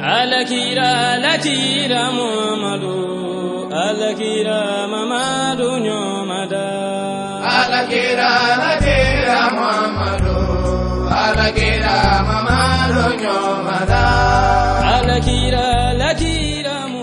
Alakira Muhammadu, Alakira Mamadu Nyomada. Alakira Muhammadu, Alakira Mamadu Nyomada. Alakira Muhammadu.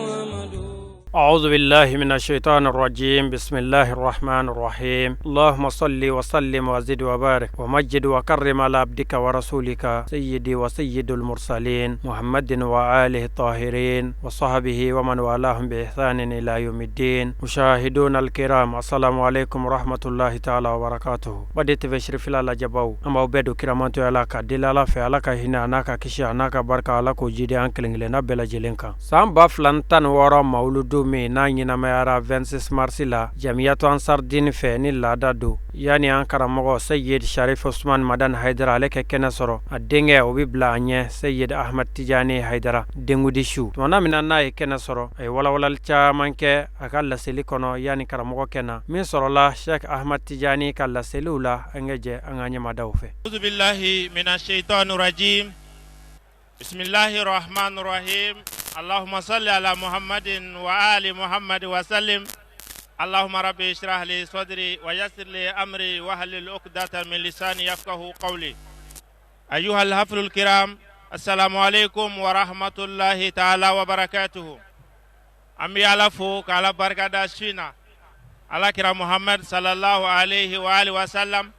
أعوذ بالله من الشيطان الرجيم بسم الله الرحمن الرحيم اللهم صل وسلم وزد وبارك ومجد وكرم على عبدك ورسولك سيدي وسيد المرسلين محمد وآله الطاهرين وصحبه ومن والاهم بإحسان إلى يوم الدين. مشاهدون الكرام السلام عليكم ورحمة الله تعالى وبركاته. بديت بشرف الله جباو أما وبدو كرامتو علاك دلالا في علاك هنا ناكا كشي ناكا بركة علاك وجيدي أنكلين بلا جلينكا سام بافلانتان ورا مولودو mi na nyina mayara 26 mars la jamiyatu ansar din fe ni lada do yani an karamogo Sayyid Sharif Usman Madan Haidara aleke kenasoro adenge obibla anye Sayyid Ahmad Tijani Haidara dengudi shu tona minanna e kenasoro ay wala cha manke akalla silikono yani karamogo kena min sorola Sheikh Ahmad Tijani kala selula angeje anganya madawfe. A'udhu billahi minash shaitanir rajim. Bismillahir rahmanir rahim. اللهم صل على محمد وآل محمد وسلم. اللهم ربي اشرح لي صدري ويسر لي أمري واحلل عقدة من لساني يفقهوا قولي. أيها الحفل الكرام السلام عليكم ورحمة الله تعالى وبركاته. أمي على فوق على بركة داشينا على كرام محمد صلى الله عليه وآله وسلم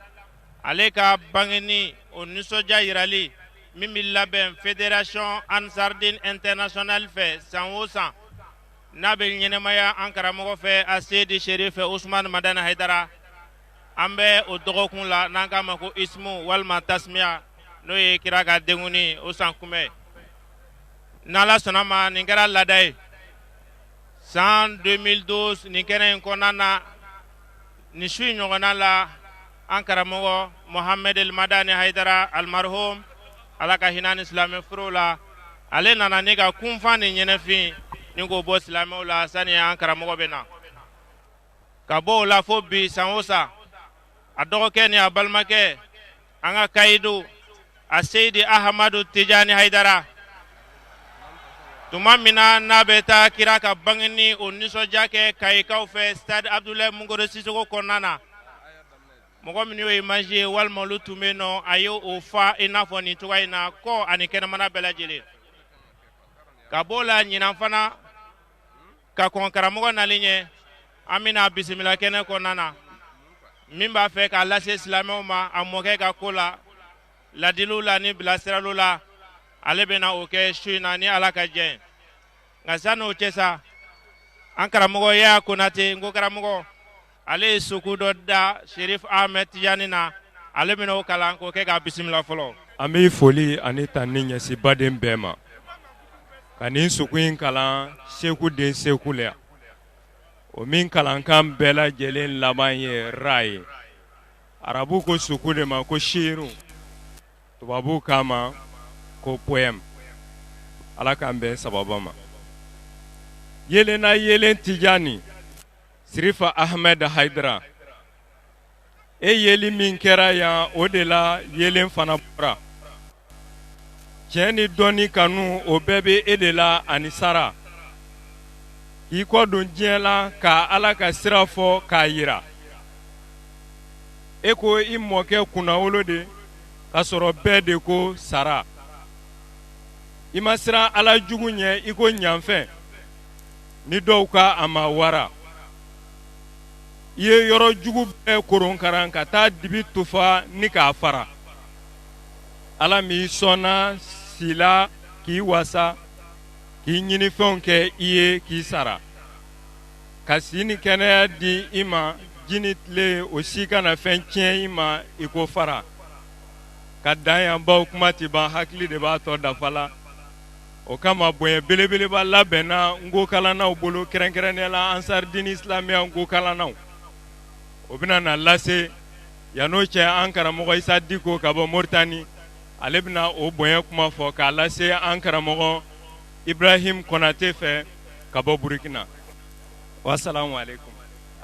عليك بغني ونسو جايرالي Mimi Laben Fédération Ansardine International fait 100%. Nabil Nyenemaya Ankara Mogo fait Seydi Sherif Ousmane Madana Haidara. Ambe Odorokun la Nangamako Ismu Walma Tasmia Noye Kiraga Denguni Osankume. Nala Sonama Ningara Ladai. 2012 Nikene Nkonana Nishui Nyogonala Ankara Mogo Mohamed El Madani Haidara Almarhum. Alaka hinan islami furula ale nana nega kumfani nyenefi ningo bo islami la sani ankara mogo bena kabo la fobi sanwosa adoke ni abalmake anga kaidu Seydi Ahmadu Tijani Haidara tumamina nabeta kiraka bangini oniso jake kaikaw fe Stade Abdoulaye Mungoro Sisoko konana mogo minyo image walma lutumeno ayo ofa inafo ni tuwa ina ko anikena mana belajele kabola nyina fana ka konkara mogo na linye amina bismillah kene ko nana mimba fe ka lase islameo ma amoke ka kola ladilula ni bilasiralula alebena oke shuina ni alaka jen ngasano chesa ankara mogo ya kunate ngokara mogo ale sukudo da Sherif Ahmed Tijani na ale mino kalan ko ke ga bismillah folo ami foli anita ninya si baden bema kanin sukuin kalan seku den sekule o min kalan kan bela jelen labanye rai arabu ko sukude ma ko shiru tubabu kama ko poem ala kan be sababama yelen Tijani Sirifa Ahmed Haidara yeli min kɛra yan o de la yelen fana bɔra tiɲɛ ni dɔnni kanu o bɛɛ bɛ e de la ani sara k'i kɔ don diɲɛ la ka ala ka sira fɔ k'a yira e ko i mɔkɛ kunnawolo de ka sɔrɔ bɛɛ de ko sara i ma siran ala jugu ɲɛ i ko ɲanfɛn ni dɔw ka a ma wara ye yɔrɔ jugu bɛɛ koronkaran ka taa dibi tufa ni k'a fara ala mi sɔnna sila k'i wasa k'i ɲinifɛnw kɛ i ye k'i sara ka si ni kɛnɛya di i ma jini tile o si kana fɛn tiɲɛ i ma i ko fara ka dan yan baw kuma ti ban hakili de b'a tɔ dafa la o kama bonya belebeleba labɛnna ngo kalanaw bolo kɛrɛnkɛrɛnnenya la ansardini islamiya ngo kalanaw o bena na lase yano cɛ an karamɔgɔ Isa Diko ka bɔ Moritani ale bena o bonya kuma fɔ k'a lase an karamɔgɔ Ibrahim Konate fɛ ka bɔ Burkina. Wassalamu alaikum.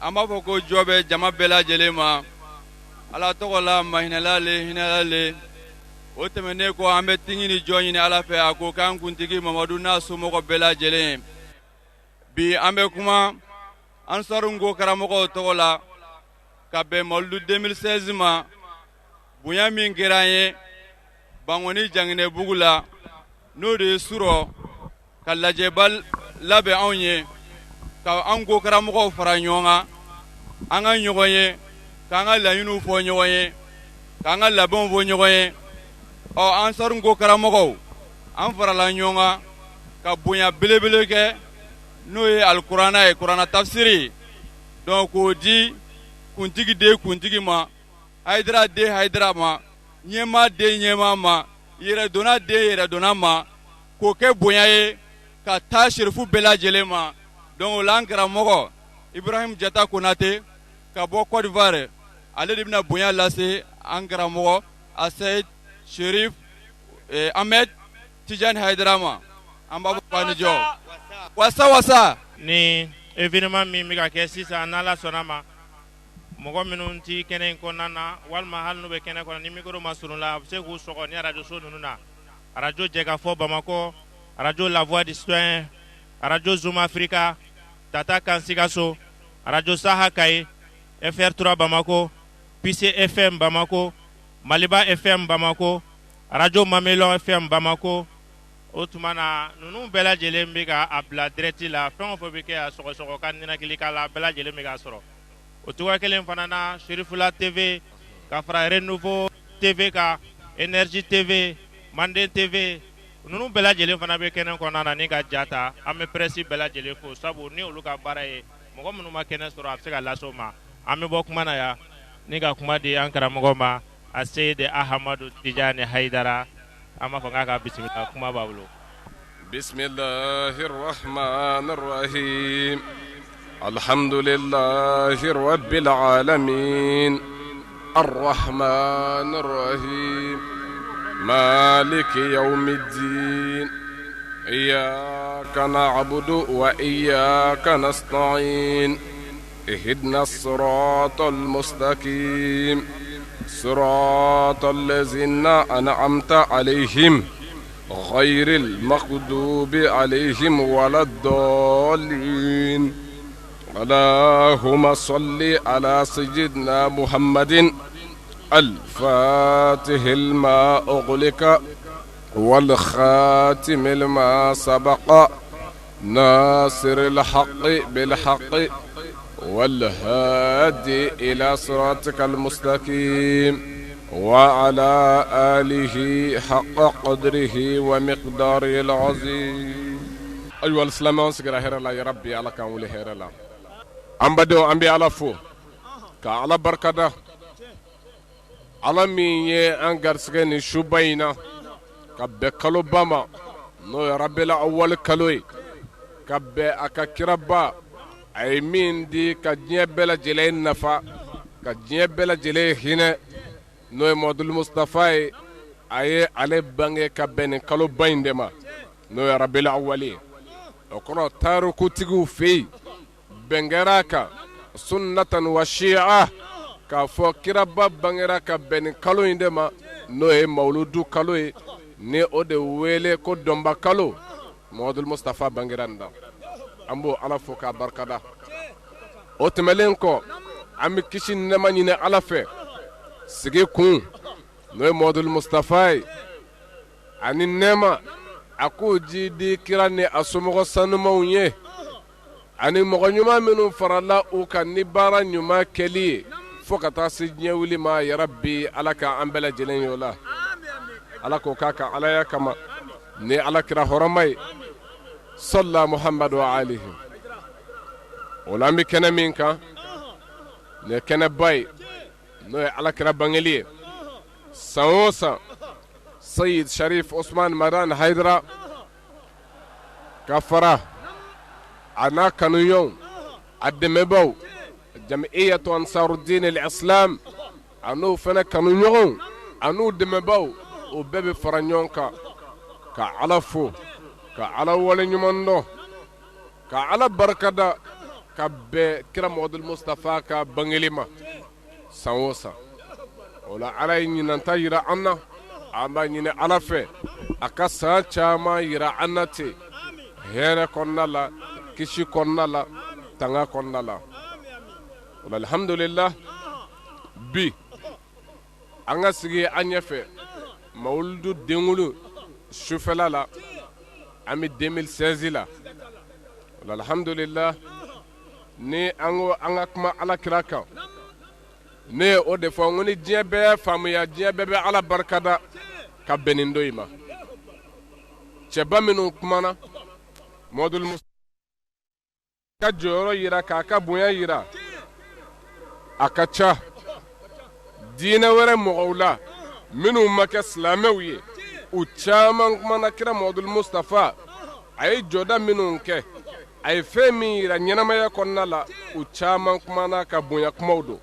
An b'a fɔ ko jɔ bɛ jama bɛɛ lajɛlen ma ala tɔgɔ la mahinɛla le hinɛla le o tɛmɛnen kɔ an bɛ tingi ni jɔn ɲini Ala fɛ a ko k'an kuntigi Mamadu n'a somɔgɔ bɛɛ lajɛlen bi an bɛ kuma Ansaru Ngo karamɔgɔw tɔgɔ la ka bɛn Mawlidu 2016 ma bonya min kɛra an ye Bangoni Janginɛbugu la n'o de ye surɔ ka lajɛba labɛn anw ye ka an Ngo karamɔgɔw fara ɲɔgɔn kan an ka ɲɔgɔn ye k'an ka laɲiniw fɔ ɲɔgɔn ye k'an ka labɛnw fɔ ɲɔgɔn ye Ansaru Ngo karamɔgɔw an farala ɲɔgɔn kan ka bonya belebele kɛ n'o ye alikuranɛ ye kuranɛ tafsiri donc k'o di kuntigi den kuntigi ma Hayidara den Hayidara ma ɲɛmaa den ɲɛmaa ma yɛrɛdonna den yɛrɛdonna ma k'o kɛ bonya ye ka taa serifu bɛɛ lajɛlen ma donc o la an karamɔgɔ Ibrahim Jata Konate ka bɔ Côte d'Ivoire ale de bɛna bonya lase an karamɔgɔ Asayid Sherif Ahmed Tijani Hayidara ma an b'a fɔ k'a ni jɔ wasa wasa ni événement min bɛ ka kɛ sisan n'Ala sɔnna ma mɔgɔ minnu ti kɛnɛ in kɔnɔna na walima hali n'u bɛ kɛnɛ kɔnɔ ni micro ma surun la a bɛ se k'u sɔgɔ ni radio so ninnu na radio Jɛkafɔ Bamakɔ radio La Voix du Citoyen radio Zoom Africa Tata Kan Sikaso radio Saha Kaye FR3 Bamako PC FM Bamako Maliba FM Bamako radio Mamelon FM Bamako o tuma na ninnu bɛɛ lajɛlen bɛ ka a bila direct la fɛn o fɛn bɛ kɛ a sɔgɔsɔgɔ ka ninakili k'a la bɛɛ lajɛlen bɛ k'a sɔrɔ o cogoya kelen fana na Sherifula TV ka fara Renouveau TV ka Énergie TV Manden TV ninnu bɛɛ lajɛlen fana bɛ kɛnɛ kɔnɔna na ni ka ja ta an bɛ presse bɛɛ lajɛlen fo sabu ni olu ka baara ye mɔgɔ minnu ma kɛnɛ sɔrɔ a bɛ se ka lase o ma an bɛ bɔ kuma na yan ni ka kuma di an karamɔgɔ ma Asayid Ahmadu Tijani Hayidara an b'a fɔ k'a ka bisimila kuma b'a bolo. Bismillahir Rahmanir Rahim. Alhamdulillahi Rabbil Alamin. Ar-Rahmanir Rahim. Maliki Yawmiddin. Iyyaka na'budu wa iyyaka nasta'in. Ihdina as-siratal mustaqim. صراط الذين أنعمت عليهم غير المغضوب عليهم ولا الضالين اللهم صل على سيدنا محمد الفاتح لما أغلق والخاتم لما سبق ناصر الحق بالحق والهادي إلى صراطك المستقيم وعلى آله حق قدره ومقداره العظيم. أيها الإسلام أنسكر هير الله يا ربي على كان ولي هير الله أم بدو أم بي على فو كعلى بركة على مين أنقر سكني شبينا كبكلو بما نو يا ربي الأول كلوي كب أككربا ay min di ka diɲɛ bɛɛ lajɛlen nafa ka diɲɛ bɛɛ lajɛlen hinɛ n'o ye Muhamadu Mustafa ye a ye ale bange ka bɛn nin kaloba in de ma n'o ye Rabiul Awwali o kɔrɔ taarikutigiw fɛ yen bɛn kɛra a kan sunnatan wa shi'a k'a fɔ kiraba bangera ka bɛn nin kalo in de ma n'o ye Mawludu kalo ye ni o de wele ko dɔnba kalo Muhamadu Mustafa bangera nin da an b'o Ala fo k'a barikada o tɛmɛlen kɔ an bɛ kisi ni nɛɛma ɲini Ala fɛ sigi kun n'o ye Muhamadu Mustafa ye ani nɛɛma a k'o ji di kira ni a somɔgɔ sanumanw ye ani mɔgɔ ɲuman minnu farala u kan ni baara ɲuman kɛli ye fo ka taa se diɲɛ wuli ma ya Rabbi Ala ka an bɛɛ lajɛlen ye o la Ala k'o k'a ka Alaya kama ni Ala kira hɔrɔma ye صلى محمد وعليه ولم كان منك لكن باي نو على كربانغلي سوسا سيد شريف عثمان مران هيدرا كفرة أنا كانوا يوم الدمبو جمعية أنصار الدين الإسلام أنو فنا كانوا يوم أنو دمبو وبيبي فرنيونكا كعلفو ka ala wale ɲuman dɔn ka ala barikada ka bɛn kira Muhamadu Mustafa ka bangeli ma san o san o la ala ye ɲinanta yira an na an b'a ɲini Ala fɛ a ka san caman yira an na ten hɛrɛ kɔnɔna la kisi kɔnɔna la tanga kɔnɔna la alhamdulillah bi an ka sigi an ɲɛfɛ mawuludu denkulu sufɛla la an bɛ 2016 la alhamdulillah ni an ko an ka kuma Alakira kan ne ye o de fɔ n ko ni diɲɛ bɛɛ faamuya diɲɛ bɛɛ bɛ Ala barikada ka bɛn nin dɔ in ma cɛba minnu kumana Muhamadu Mustafa ka jɔyɔrɔ yira k'a ka bonya yira a ka ca diinɛ wɛrɛ mɔgɔw la minnu ma kɛ silamɛw ye u caman kumana kira Muhamadu Mustafa a ye jɔda minnu kɛ a ye fɛn min yira ɲɛnamaya kɔnɔna la u caman kumana ka bonya kumaw don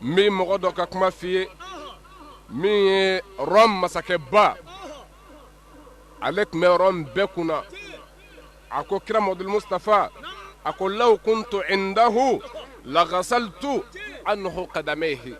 n bɛ mɔgɔ dɔ ka kuma f'i ye min ye Rome masakɛba ale tun bɛ Rome bɛɛ kunna a ko kira Muhamadu Mustafa a ko law kuntu indahu lagasaltu anhu qadamayhi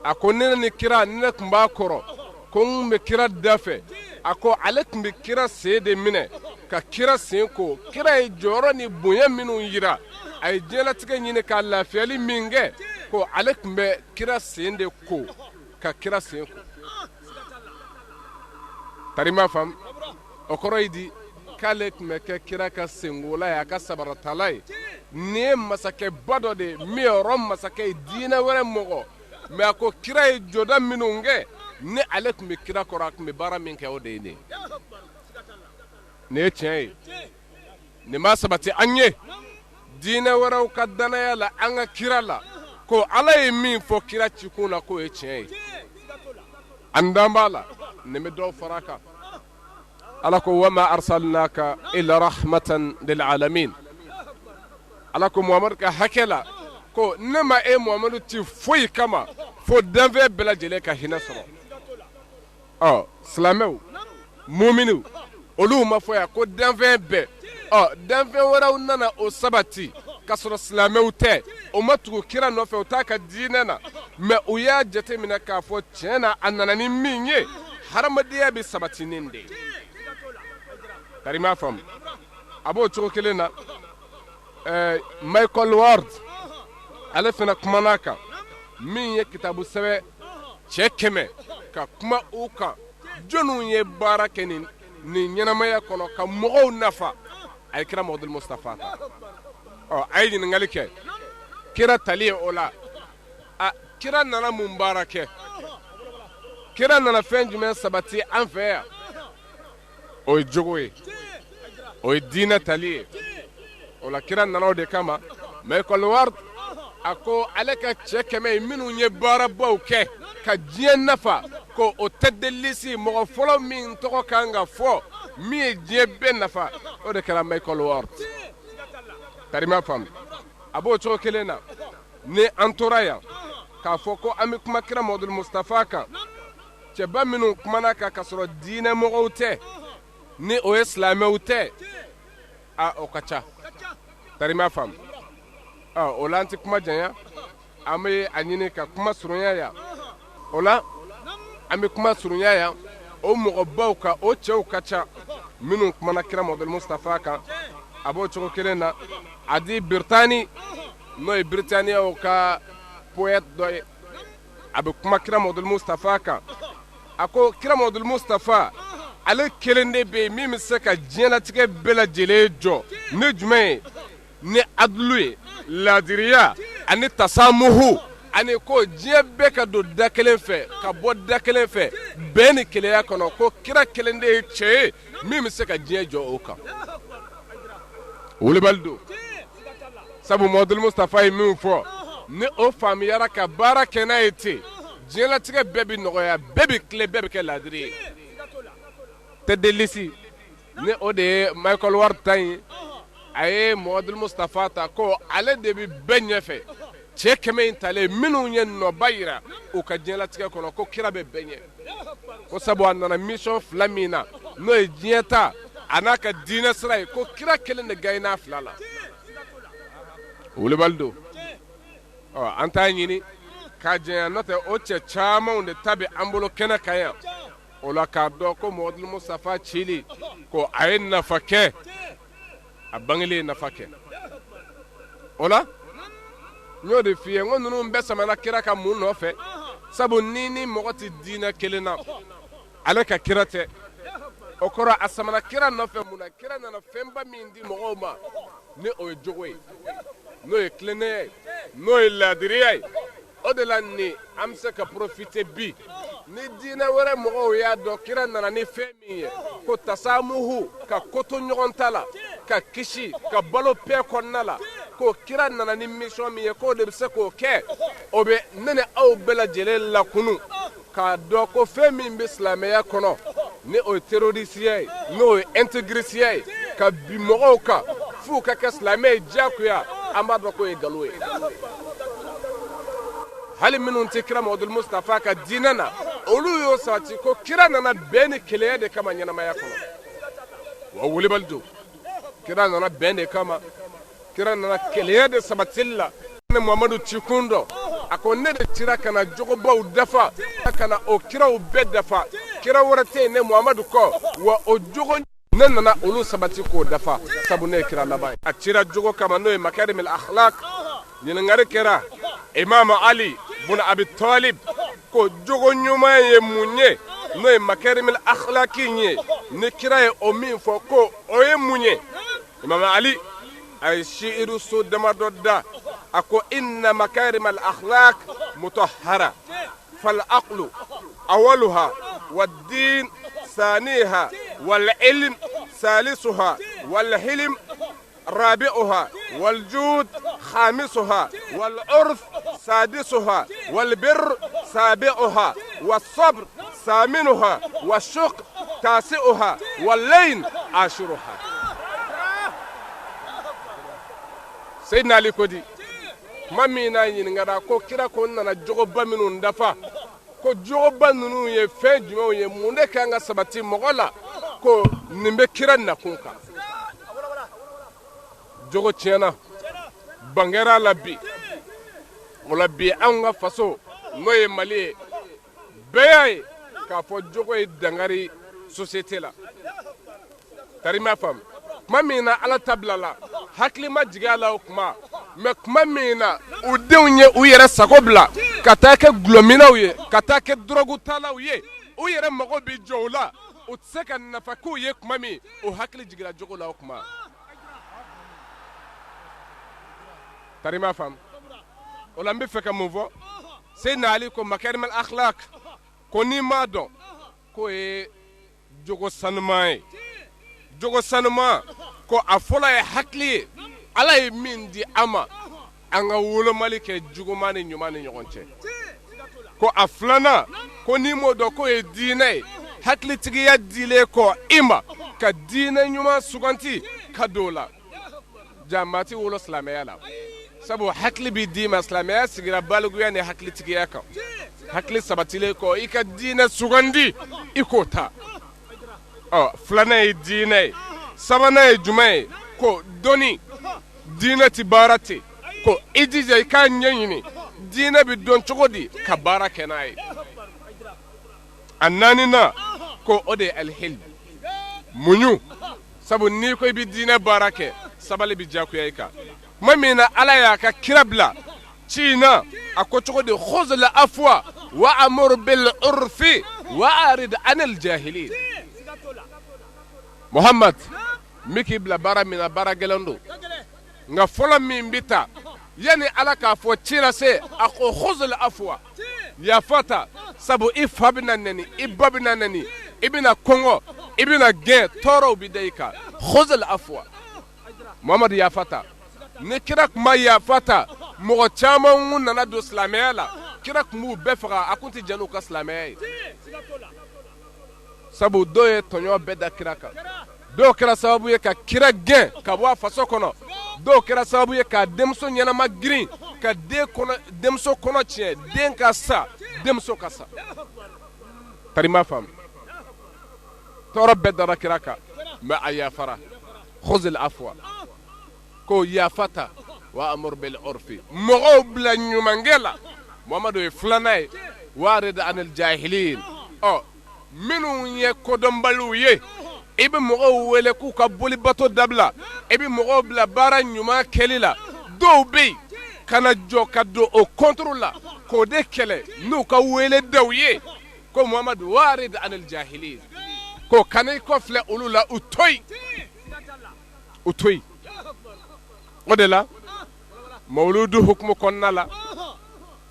a ko ne ni kira ne tun b'a kɔrɔ ko n bɛ kira dafɛ a ko ale tun bɛ kira sen de minɛ ka kira sen ko kira ye jɔyɔrɔ ni bonya minnu yira a ye diɲɛlatigɛ ɲini ka lafiyali min kɛ ko ale tun bɛ kira sen de ko ka kira sen ko tari m'a faamu o kɔrɔ ye di k'ale tun bɛ kɛ kira ka senkola ye a ka sabaratala ye nin ye masakɛba dɔ de ye min ye Rome masakɛ ye diinɛ wɛrɛ mɔgɔ mɛ a ko kira ye jɔda minnu kɛ ni ale tun bɛ kira kɔrɔ a tun bɛ baara min kɛ o de ye nin ye tiɲɛ ye nin b'a sabati an ye diinɛ wɛrɛw ka danaya la an ka kira la ko Ala ye min fɔ kira cikun na k'o ye tiɲɛ ye an dan b'a la nin bɛ dɔw fara a kan Ala ko wa ma arsalnaka illa rahmatan lil alamin Ala ko Muhamadu ka hakɛ la ko ne ma e Muhamadu ti foyi kama fo danfɛn bɛɛ lajɛlen ka hinɛ sɔrɔ silamɛw muminiw olu ma fɔ yan ko danfɛn bɛɛ danfɛn wɛrɛw nana o sabati ka sɔrɔ silamɛw tɛ o ma tugu kira nɔfɛ o t'a ka diinɛ na mɛ u y'a jate minɛ k'a fɔ tiɲɛ na a nana ni min ye hadamadenya bɛ sabati nin de ye tari m'a faamu a b'o cogo kelen na Michael Ward ale fana kumana kan min ye kitabu sɛbɛ cɛ 100 ka kuma u kan jɔnniw ye baara kɛ nin ɲɛnamaya kɔnɔ ka mɔgɔw nafa a ye kira Muhamadu Mustafa ta a ye ɲininkali kɛ kira tali ye o la kira nana mun baara kɛ kira nana fɛn jumɛn sabati an fɛ yan o ye jogo ye o ye diinɛ tali ye o la kira nana o de kama Michael Ward a ko ale ka cɛ 100 minnu ye baarabaw kɛ ka diɲɛ nafa ko o tɛ delisi mɔgɔ fɔlɔ min tɔgɔ kan ka fɔ min ye diɲɛ bɛɛ nafa o de kɛra Michael Ward tari m'a faamu a b'o cogo kelen na ni an tora yan k'a fɔ ko an bɛ kuma kira Muhamadu Mustafa kan cɛba minnu kumana kan ka sɔrɔ diinɛ mɔgɔw tɛ ni o ye silamɛw tɛ o ka ca tari m'a faamu o la an tɛ kuma janya an bɛ a ɲini ka kuma surunya yan o la an bɛ kuma surunya yan o mɔgɔbaw ka o cɛw ka ca minnu kumana kira Muhamadu Mustafa kan a b'o cogo kelen na a di Biritani n'o ye Biritaniyaw ka poète dɔ ye a bɛ kuma kira Muhamadu Mustafa kan a ko kira Muhamadu Mustafa ale kelen de bɛ yen min bɛ se ka diɲɛlatigɛ bɛɛ lajɛlen jɔ ni jumɛn ye ni adulu ye laadiriya ani tasamuhu ani ko diɲɛ bɛɛ ka don da kelen fɛ ka bɔ da kelen fɛ bɛn ni kelenya kɔnɔ ko kira kelen de ye cɛ ye min bɛ se ka diɲɛ jɔ o kan wolobali don sabu Muhamadu Mustafa ye min fɔ ni o faamuyara ka baara kɛ n'a ye ten diɲɛlatigɛ bɛɛ bɛ nɔgɔya bɛɛ bɛ tile bɛɛ bɛ kɛ laadiri ye tɛ delisi ni o de ye Michael Ward ta ye a ye Muhamadu Mustafa ta ko ale de bɛ bɛɛ ɲɛfɛ cɛ 100 in talen minnu ye nɔba yira u ka diɲɛlatigɛ kɔnɔ ko kira bɛ bɛɛ ɲɛ ko sabu a nana mission 2 min na n'o ye diɲɛ ta a n'a ka diinɛ sira ye ko kira kelen de gagne n'a 2 la wolobali don an t'a ɲini ka jɛnya n'o tɛ o cɛ camanw de ta bɛ an bolo kɛnɛ kan yan o la k'a dɔn ko Mamadul Mustafa cili ko a ye nafa kɛ a bangelen ye nafa kɛ o la n y'o de f'i ye n ko ninnu bɛɛ samana kira ka mun nɔfɛ sabu ni mɔgɔ tɛ diinɛ kelen na ale ka kira tɛ o kɔrɔ a samana kira nɔfɛ mun na kira nana fɛnba min di mɔgɔw ma ni o ye jogo ye n'o ye tilennenya ye n'o ye laadiriya ye o de la ni an bɛ se ka profiter bi ni diinɛ wɛrɛ mɔgɔw y'a dɔn kira nana ni fɛn min ye ko tasamuhu ka koto ɲɔgɔn ta la ka kisi ka balo paix kɔnɔna la ko kira nana ni mission min ye k'o de bɛ se k'o kɛ o bɛ ne ni aw bɛɛ lajɛlen lakunu k'a dɔn ko fɛn min bɛ silamɛya kɔnɔ ni o ye terrorisiya ye n'o ye intégrisiya ye ka bi mɔgɔw kan f'u ka kɛ silamɛ ye diyagoya an b'a dɔn k'o ye nkalon ye hali minnu tɛ kira Mamadul Mustafa ka diinɛ na olu y'o sabati ko kira nana bɛn ni kelenya de kama ɲɛnamaya kɔnɔ wa welebali don kira nana bɛn de kama kira nana kelenya de sabatili la ne Muhamadu cikun dɔ a ko ne de cira ka na jogobaw dafa ka na o kiraw bɛɛ dafa kira wɛrɛ tɛ yen ne Muhamadu kɔ wa o jogo ne nana olu sabati k'o dafa sabu ne ye kira laban ye a cira jogo kama n'o ye makarimul akhlaq ɲininkali kɛra Imam Ali bun Abi Talib ko jogo ɲuman ye mun ye n'o ye makarimul akhlaq ye ni kira ye o min fɔ ko o ye mun ye Imam Ali a ye shi'iru so damadɔ da a ko inna makarimul akhlaq mutahhara fal aqlu awaluha wad-din ثانيها والعلم ثالثها والحلم رابعها والجود خامسها والعرف سادسها والبر سابعها والصبر ثامنها والشق تاسعها واللين عاشرها سيدنا علي كودي مامينا ينغدا كو كيرا كو نانا جوغبا منو دافا ko jogoba nunu ye fɛn jumɛnw ye mun de kan ka sabati mɔgɔ la ko nin bɛ kira nakun kan jogo tiɲɛna bangera la bi o la bi anw ka faso n'o ye Mali ye bɛɛ y'a ye k'a fɔ jogo ye dangari société la tari m'a faamu kuma min na Ala ta bila la hakili ma jigin a la o kuma mais kuma min na u denw ye u yɛrɛ sago bila ka taa kɛ gulɔminaw ye ka taa kɛ dorogutalaw ye u yɛrɛ mago bɛ jɔ o la u tɛ se ka nafa k'u ye kuma min o hakili jiginna jogo la o kuma tari m'a faamu o la n bɛ fɛ ka mun fɔ Seydina Ali ko makarimul akhlaq ko n'i m'a dɔn k'o ye jogo sanuman ye jogo sanuman ko a fɔlɔ ye hakili ye Ala ye min di an ma an ka wolomali kɛ juguman ni ɲuman ni ɲɔgɔn cɛ ko a filanan ko n'i m'o dɔn k'o ye diinɛ ye hakilitigiya dilen kɔ i ma ka diinɛ ɲuman suganti ka don o la jaa maa tɛ wolo silamɛya la sabu hakili b'i d'i ma silamɛya sigira baliguya ni hakilitigiya kan hakili sabatilen kɔ i ka diinɛ sugandi i k'o ta filanan ye diinɛ ye sabanan ye jumɛn ye ko dɔnni diinɛ ti baara ten ko i jija i k'a ɲɛɲini diinɛ bɛ dɔn cogo di ka baara kɛ n'a ye a naaninan ko o de ye alihilm muɲu sabu n'i ko i bɛ diinɛ baara kɛ sabali bɛ diyagoya i kan tuma min na Ala y'a ka kira bila ci in na a ko cogo di khuzul afwa wa amur bil urfi wa arid anil jahilin Muhammad mi k'i bila baara min na baara gɛlɛn don nka fɔlɔ min bɛ ta yani Ala k'a fɔ ci lase a ko khuzul afwa yafa ta sabu i fa bɛna nɛni i ba bɛna nɛni i bɛna kɔngɔ i bɛna gɛn tɔɔrɔw bɛ da i kan khuzul afwa Muhammad yafa ta ni kira tun ma yafa ta mɔgɔ caman nana don silamɛya la kira tun b'u bɛɛ faga a tun tɛ jɛn n'u ka silamɛya ye sabu dɔw ye tɔɲɔ bɛɛ da kira kan dɔw kɛra sababu ye ka kira gɛn ka bɔ a faso kɔnɔ dɔw kɛra sababu ye ka denmuso ɲɛnama girin ka denmuso kɔnɔ tiɲɛ den ka sa denmuso ka sa tari m'a faamu tɔɔrɔ bɛɛ dara kira kan mais a yafara khuzul afwa ko yafata wa amur bil urfi mɔgɔw bila ɲumankɛ la Muhammadu fulana warid anil jahilin minnu ye kodɔnbaliw ye i bɛ mɔgɔw wele k'u ka boli bato dabila i bɛ mɔgɔw bila baara ɲuman kɛli la dɔw bɛ yen kana jɔ ka don o contre la k'o de kɛlɛ n'u ka wele daw ye ko Muhammadu warid anil jahilin ko kana i kɔfilɛ olu la u to yen o de la mawuludu hukumu kɔnɔna la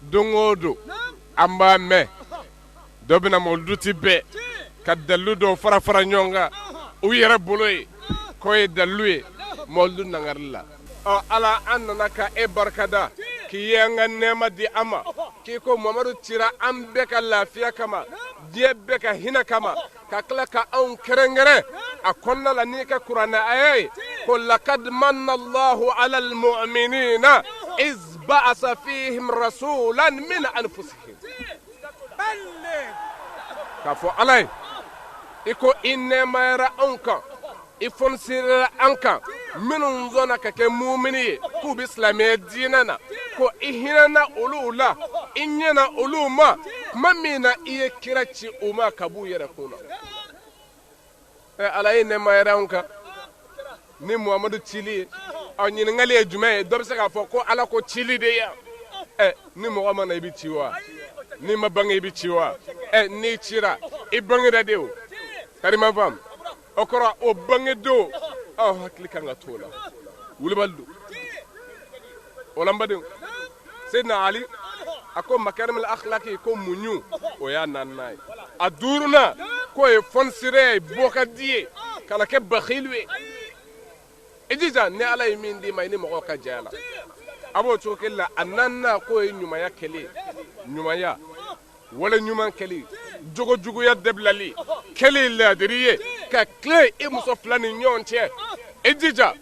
don o don an b'a mɛn dɔ bɛna mawuludu ti bɛɛ ka dalilu dɔw fara fara ɲɔgɔn kan u yɛrɛ bolo ye k'o ye dalilu ye mawuludu nangari la ala an nana ka e barikada k'i ye an ka nɛɛma di an ma k'i ko Muhammadu cira an bɛɛ ka lafiya kama diɲɛ bɛɛ ka hinɛ kama ka tila ka anw kɛrɛnkɛrɛn a kɔnɔna la n'i ka kuranɛ aya ye ko lakad manna Allahu alal mu'minina iz ba'asa fihim rasulan min anfusihim k'a fɔ ala ye i ko i nɛɛmayara anw kan i fɔnisirila an kan minnu sɔnna ka kɛ mumini ye k'u bɛ silamɛya diinɛ na ko i hinɛna olu la i ɲɛna olu ma tuma min na i ye kira ci u ma ka b'u yɛrɛ kun na ala ye nɛɛmayara anw kan ni Muhammadu cili ye ɲininkali ye jumɛn ye dɔ bɛ se k'a fɔ ko ala ko cili de ye ni mɔgɔ ma na i bɛ ci wa ni ma bange i bɛ ci wa n'i cira i bangera de o karima faamu o kɔrɔ o bange don aw hakili kan ka t'o la wulibali don o la n badenw Seydina Ali a ko makarimul akhlaqi ko muɲu o y'a naaninan ye a duurunan k'o ye fɔnisire ye bɔkadi ye kana kɛ bakilu ye i jija ni ala ye min d'i ma i ni mɔgɔw ka jɛ a la a b'o cogo kelen la a naaninan k'o ye ɲumanya kɛli ɲumanya wale ɲuman kɛli jogo juguya dabilali kɛli laadiri ye ka tile i muso fila ni ɲɔgɔn cɛ i jija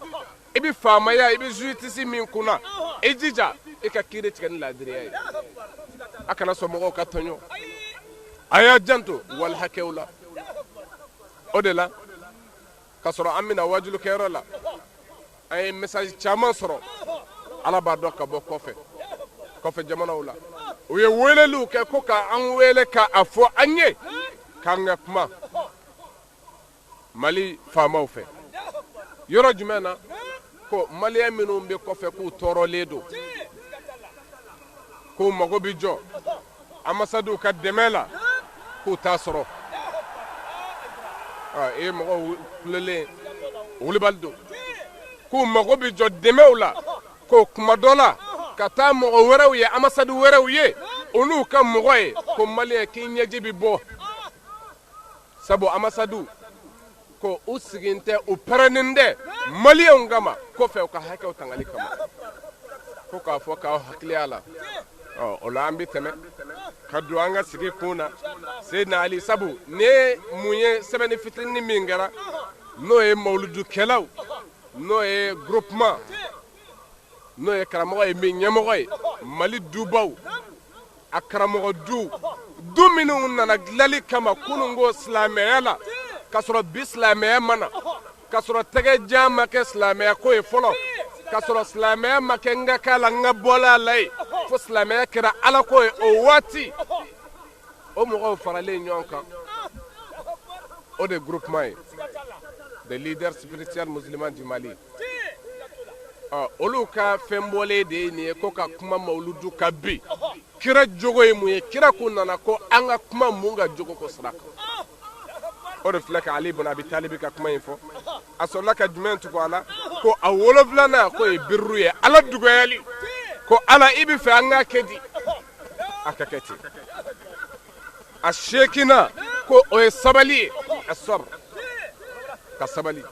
i bɛ faamaya i bɛ justice min kunna i jija i ka kiiri tigɛ ni laadiriya ye a kana sɔn mɔgɔw ka tɔɲɔ a y'a janto wali hakɛw la o de la ka sɔrɔ an bɛna wajulu kɛyɔrɔ la an ye message caman sɔrɔ ala b'a dɔn ka bɔ kɔfɛ jamanaw la u ye weleliw kɛ ko ka an wele ka a fɔ an ye k'an ka kuma Mali faamaw fɛ yɔrɔ jumɛn na ko maliyɛn minnu bɛ kɔfɛ k'u tɔɔrɔlen don k'u mago bɛ jɔ ambasadiw ka dɛmɛ la k'u t'a sɔrɔ e ye mɔgɔw kulelen wulibali don k'u mago bɛ jɔ dɛmɛw la ko kuma dɔ la ka taa mɔgɔ wɛrɛw ye ambasadi wɛrɛw ye olu ka mɔgɔ ye ko maliyɛn k'i ɲɛji bɛ bɔ sabu ambasadiw ko u sigin tɛ u pɛrɛnnen tɛ maliyɛnw kama kɔfɛ u ka hakɛw tangali kama ko k'a fɔ k'aw hakiliya la o la an bɛ tɛmɛ ka don an ka sigi kun na Seydina Ali sabu ne mun ye sɛbɛnni fitinin min kɛra n'o ye mawuludukɛlaw n'o ye groupement n'o ye karamɔgɔ ye min ɲɛmɔgɔ ye Mali dubaw a karamɔgɔ du minnu nana dilanli kama kunungo silamɛya la ka sɔrɔ bi silamɛya ma na ka sɔrɔ tɛgɛjan ma kɛ silamɛya ko ye fɔlɔ ka sɔrɔ silamɛya ma kɛ n ka k'a la n ka bɔla a la ye fo silamɛya kɛra ala ko ye o waati o mɔgɔw faralen ɲɔgɔn kan o de groupement ye des leaders spirituels musulmans du Mali olu ka fɛn bɔlen de ye nin ye ko ka kuma mawuludu ka bi kira jogo ye mun ye kira kun nana ko an ka kuma mun ka jogo ko sira kan o de filɛ ka Ali ibn Abi Talib ka kuma in fɔ a sɔrɔla ka jumɛn tugu a la ko a wolonfilanan k'o ye biriru ye ala dugayali ko ala i bɛ fɛ an ka kɛ di a ka kɛ ten a seekinan ko o ye sabali ye a sɔrɔ ka sabali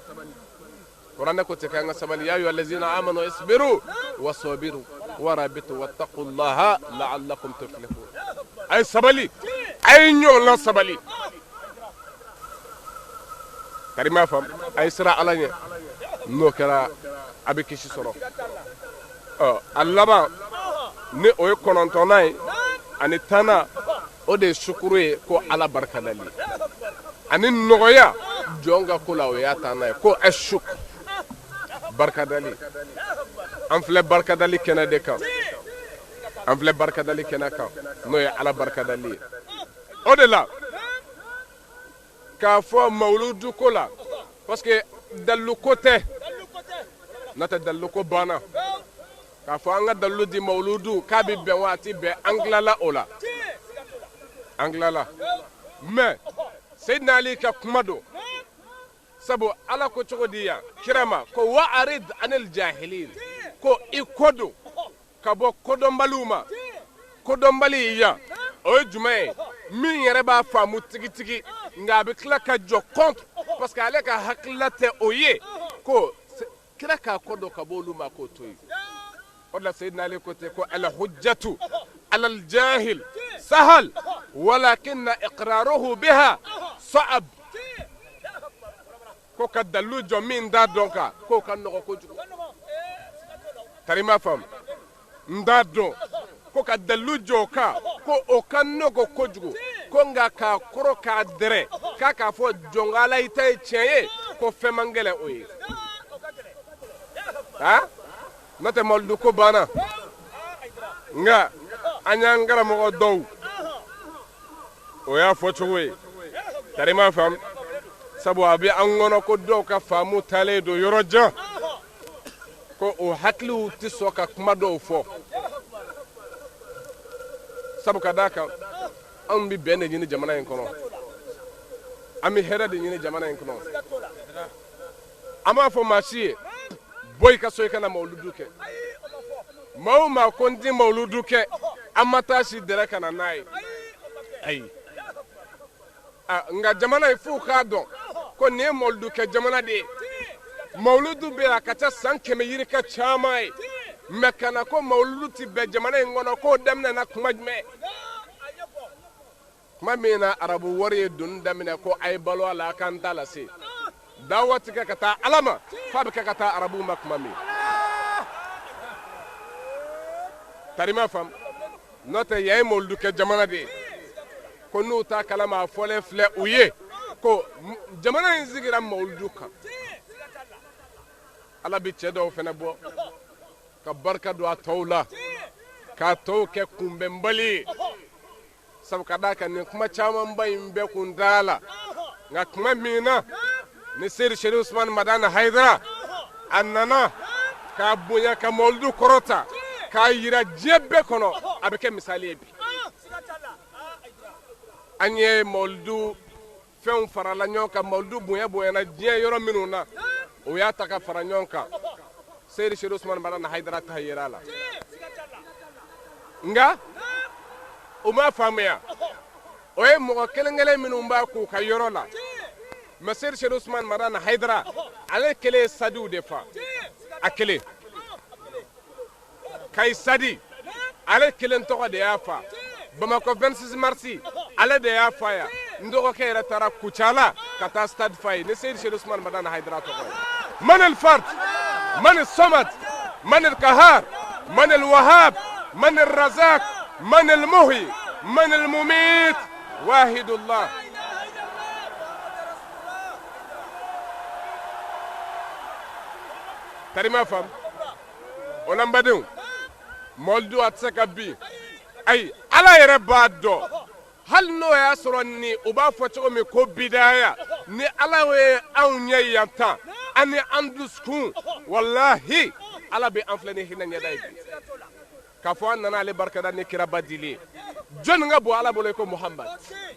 kuranɛ ko ten k'an ka sabali ya ayyuha allazina amanu isbiru wasabiru warabitu wattaqullaha la'allakum tuflihun a ye sabali a ye ɲɔgɔn la sabali karima fam a ye sira ala ɲɛ n'o kɛra a bɛ kisi sɔrɔ a laban ni o ye 9nan ye ani 10nan o de ye sukuru ye ko ala barikadali ani nɔgɔya jɔn ka ko la o y'a 10nan ye ko ashuk barikadali an filɛ barikadali kɛnɛ de kan an filɛ barikadali kɛnɛ kan n'o ye ala barikadali ye o de la k'a fɔ mawuludu ko la parce que dalilu ko tɛ n'o tɛ dalilu ko banna k'a fɔ an ka dalilu di mawuludu k'a bɛ bɛn waati bɛɛ an tilala o la an tilala mais Seydina Ali ka kuma don sabu ala ko cogo di yan kira ma ko wa arid anil jahilin ko i kodo ka bɔ kodɔnbaliw ma kodɔnbali yan o ye jumɛn ye min yɛrɛ b'a faamu tigitigi nka a bɛ tila ka jɔ contre parce que ale ka hakilila tɛ o ye ko kira k'a kɔdɔ ka bɔ olu ma k'o to yen o de la Seydina Ali ko ten ko al hujjatu alal jahil sahal walakinna iqraruhu biha sa'ab ko ka dalilu jɔ min t'a dɔn kan k'o ka nɔgɔ kojugu tari ma faamu n t'a dɔn ko ka dalilu jɔ o kan ko o ka nɔgɔ kojugu ko nka k'a kɔrɔ k'a dɛrɛ k'a fɔ jɔnkala i ta ye tiɲɛ ye ko fɛn man gɛlɛn o ye n'o tɛ mawuludu ko banna nka an y'an karamɔgɔ dɔw o y'a fɔ cogo ye tari ma faamu sabu a bɛ an kɔnɔ ko dɔw ka faamu taalen don yɔrɔ jan ko o hakiliw tɛ sɔn ka kuma dɔw fɔ sabu ka d'a kan anw bɛ bɛn de ɲini jamana in kɔnɔ an bɛ hɛrɛ de ɲini jamana in kɔnɔ an b'a fɔ maa si ye bɔ i ka so i kana mawuludu kɛ maa o maa ko n tɛ mawuludu kɛ an ma taa si dɛrɛ ka na n'a ye ayi nka jamana in f'u k'a dɔn ko nin ye mawuludu kɛ jamana de ye mawuludu bɛ a ka ca san 100 yirika caman ye mɛ ka na ko mawuludu tɛ bɛn jamana in kɔnɔ k'o daminɛna kuma jumɛn kuma min na arabu wari ye donni daminɛ ko a ye balo a la a k'an ta lase dawa tɛ kɛ ka taa ala ma f'a bɛ kɛ ka taa arabuw ma kuma min tari ma faamu n'o tɛ yan ye mawuludu kɛ jamana de ye ko n'u t'a kalama a fɔlen filɛ u ye ko jamana in sigira mawuludu kan ala bɛ cɛ dɔw fana bɔ ka barika don a tɔw la k'a tɔw kɛ kunbɛnbali ye sabu ka d'a kan nin kuma camanba in bɛɛ kun t'a la nka kuma min na ni seydi sɛrifu usumani madani hayidara a nana k'a bonya ka mawuludu kɔrɔta k'a yira diɲɛ bɛɛ kɔnɔ a bɛ kɛ misali ye bi an ye mawuludu fɛnw farala ɲɔgɔn kan mawuludu bonyana diɲɛ yɔrɔ minnu na o y'a ta ka fara ɲɔgɔn kan seydi sɛrifu usumani madani hayidara ta yira la nka o m'a faamuya o ye mɔgɔ kelen kelen minnu b'a k'u ka yɔrɔ la mɛ seydi sɛrifu usumani madani hayidara ale kelen ye sadiw de fa a kelen kayi sadi ale kelen tɔgɔ de y'a fa Bamako 26 marsi ale de y'a fa ya n dɔgɔkɛ yɛrɛ taara Kucala ka taa stade fa ye ni seydi sɛrifu usumani madani hayidara tɔgɔ ye man el fard man el samad man el kahar man el wahab man el razak man el muhyi man el mumit wahidullah tari ma faamu o la n badenw mawuludu a tɛ se ka bin ayi ala yɛrɛ b'a dɔn hali n'o y'a sɔrɔ ni u b'a fɔ cogo min ko bidaya ni ala ye anw ɲɛ yan tan ani an dusukun walahi ala bɛ an filɛ ni hinɛ ɲɛda ye bi k'a fɔ an nana ale barikada ni kiraba dili ye jɔnni ka bɔ ala bolo ko muhamad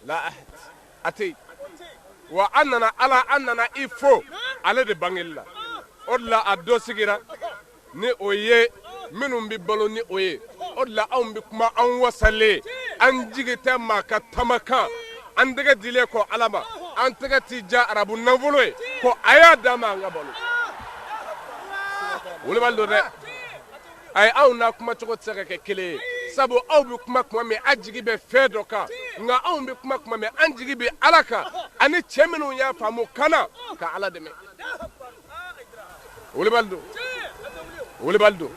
la ahad a tɛ yen wa an nana ala an nana i fo ale de bangeli la o de la a dɔ sigira ni o ye minnu bɛ balo ni o ye o de la anw bɛ kuma an wasalen an jigi tɛ maa ka tama kan an tɛgɛ dilen kɔ ala ma an tɛgɛ ti ja arabu nafolo ye ko a y'a d'a ma an ka balo wolobali don dɛ a ye anw n'a kuma cogo tɛ se ka kɛ kelen ye sabu aw bɛ kuma tuma min a jigi bɛ fɛn dɔ kan nka anw bɛ kuma tuma min an jigi bɛ ala kan ani cɛ minnu y'a faamu kana ka ala dɛmɛ wolobali don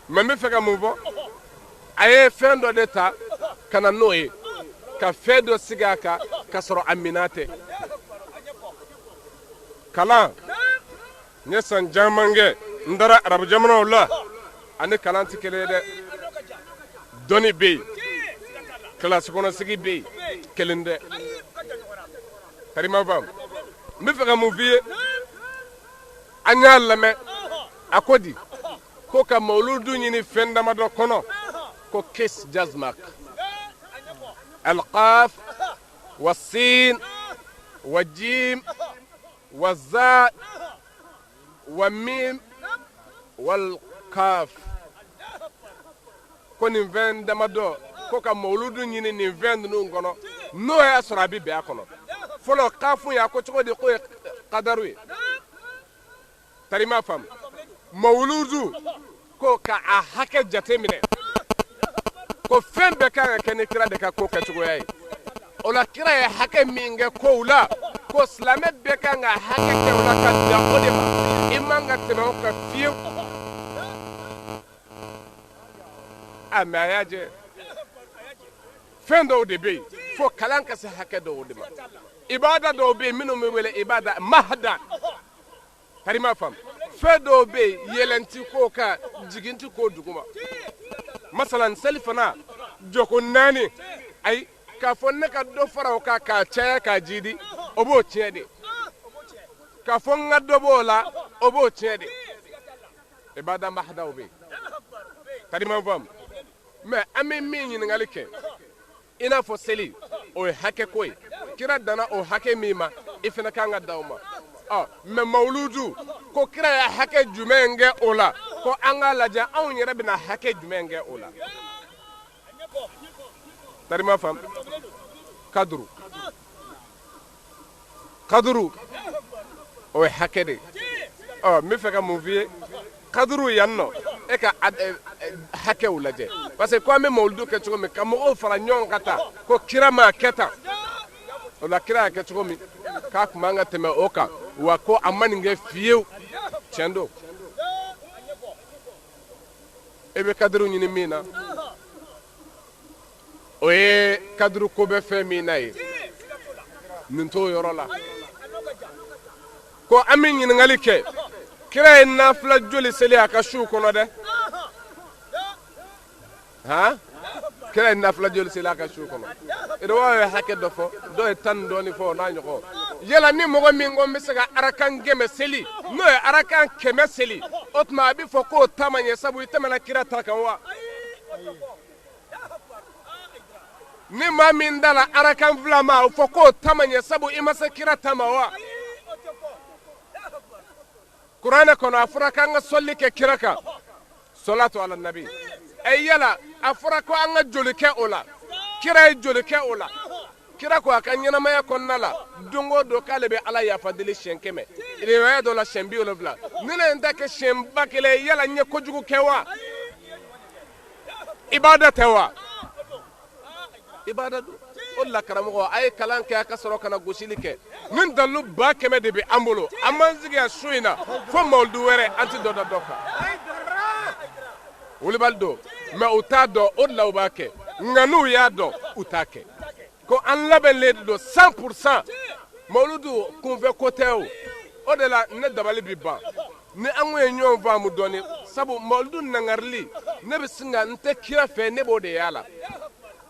mɛ n bɛ fɛ ka mun fɔ a ye fɛn dɔ de ta ka na n'o ye ka fɛn dɔ sigi a kan ka sɔrɔ a minɛ tɛ kalan n ye san caman kɛ n taara arabu jamanaw la ani kalan tɛ kelen ye dɛ dɔnni bɛ yen kilasi kɔnɔsigi bɛ yen kelen tɛ karima faamu n bɛ fɛ ka mun f'i ye an y'a lamɛn a ko di ko ka mawuludu ɲini fɛn damadɔ kɔnɔ ko kis jazmak alqaf wasin wajim wazaa wamim walkaf ko nin fɛn damadɔ ko ka mawuludu ɲini nin fɛn ninnu kɔnɔ n'o y'a sɔrɔ a bɛ bɛn a kɔnɔ fɔlɔ kafun y'a ko cogo di ko ye kadaru ye tari ma faamu mawuludu ko ka a hakɛ jate minɛ ko fɛn bɛɛ kan ka kɛ ni kira de ka ko kɛcogoya ye o la kira ye hakɛ min kɛ kow la ko silamɛ bɛɛ kan ka hakɛ kɛ o la ka dan o de ma i man ka tɛmɛ o kan fiyewu a mɛ a y'a jɛ fɛn dɔw de bɛ yen fo kalan ka se hakɛ dɔw de ma ibada dɔw bɛ yen minnu bɛ wele ibada mahada tari ma faamu fɛn dɔw bɛ yen yɛlɛnti ko kan jiginti ko duguma masalan seli fana jɔko 4 ayi k'a fɔ ne ka dɔ fara o kan k'a caya k'a jidi o b'o tiɲɛ de k'a fɔ n ka dɔ b'o la o b'o tiɲɛ de ibada mahadaw bɛ yen tari ma faamu mɛ an bɛ min ɲininkali kɛ i n'a fɔ seli o ye hakɛ ko ye kira danna o hakɛ min ma i fana kan ka da o ma mɛ mawuludu ko kira ye hakɛ jumɛn kɛ o la ko an k'a lajɛ anw yɛrɛ bɛna hakɛ jumɛn kɛ o la tari ma faamu kaduru o ye hakɛ de n bɛ fɛ ka mun f'i ye kaduru yan nɔ e ka hakɛw lajɛ parce que ko an bɛ mawuludu kɛ cogo min ka mɔgɔw fara ɲɔgɔn ka taa ko kira ma kɛ tan o la kira y'a kɛ cogo min k'a tun b'an ka tɛmɛ o kan wa ko a ma nin kɛ fiyewu tiɲɛ don e bɛ kaduru ɲini min na o ye kaduru ko bɛ fɛn min na ye nin t'o yɔrɔ la ko an bɛ ɲininkali kɛ kira ye nafila joli seli a ka su kɔnɔ dɛ kira ye nafila joli seli a ka su kɔnɔ irewa ye hakɛ dɔ fɔ dɔ ye 10 dɔɔni fɔ o n'a ɲɔgɔn yala ni mɔgɔ min ko n bɛ se ka arakan 100 seli n'o ye arakan 100 seli o tuma a bɛ fɔ k'o ta ma ɲɛ sabu i tɛmɛna kira ta kan wa ni maa min dala arakan 2 ma o fɔ k'o ta ma ɲɛ sabu i ma se kira ta ma wa kuranɛ kɔnɔ a fɔra k'an ka sɔli kɛ kira kan salatu ala nabi yala a fɔra ko an ka joli kɛ o la kira ye joli kɛ o la kira ko a ka ɲɛnamaya kɔnɔna la don o don k'ale bɛ ala yafa deli siɲɛ 100 riwaya dɔ la siɲɛ 70 ni ne ye n ta kɛ siɲɛ 1000 yala n ye kojugu kɛ wa ibada tɛ wa ibada don o la karamɔgɔ a ye kalan kɛ a ka sɔrɔ ka na gosili kɛ nin dalu 100 de bɛ an bolo an m'an sigi yan su in na fo mawuludu wɛrɛ an tɛ dɔ da dɔ kan wulibali don mɛ u t'a dɔn o de la u b'a kɛ nka n'u y'a dɔn u t'a kɛ ko an labɛnlen de don 100% mawuludu kunfɛ ko tɛ o de la ne dabali bɛ ban ni an ko ye ɲɔgɔn faamu dɔɔni sabu mawuludu nangarili ne bɛ sin ka n tɛ kira fɛ ne b'o de y'a la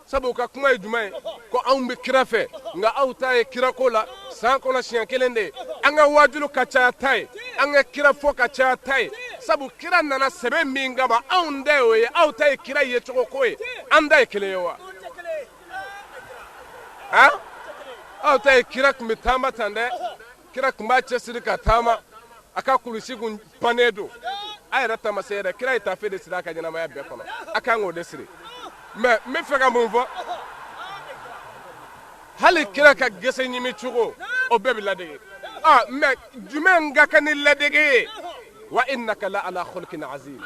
sabu ka kuma ye jumɛn ye ko anw bɛ kira fɛ nka aw ta ye kira ko la san kɔnɔ siɲɛ 1 de ye an ka wajulu ka caya ta ye an ka kira fɔ ka caya ta ye sabu kira nana sɛbɛn min kama anw da ye o ye aw ta ye kira ye cogo ko ye an da ye kelen ye wa aw ta ye kira tun bɛ taama tan dɛ kira tun b'a cɛsiri ka taama a ka kulusi kun pannen don a yɛrɛ taama se yɛrɛ kira ye tafe de siri a ka ɲɛnamaya bɛɛ kɔnɔ a kan k'o de siri mɛ n bɛ fɛ ka mun fɔ hali kira ka gese ɲimi cogo o bɛɛ bɛ ladege mɛ jumɛn ka kan ni ladege ye wa innaka la ala khulqin azim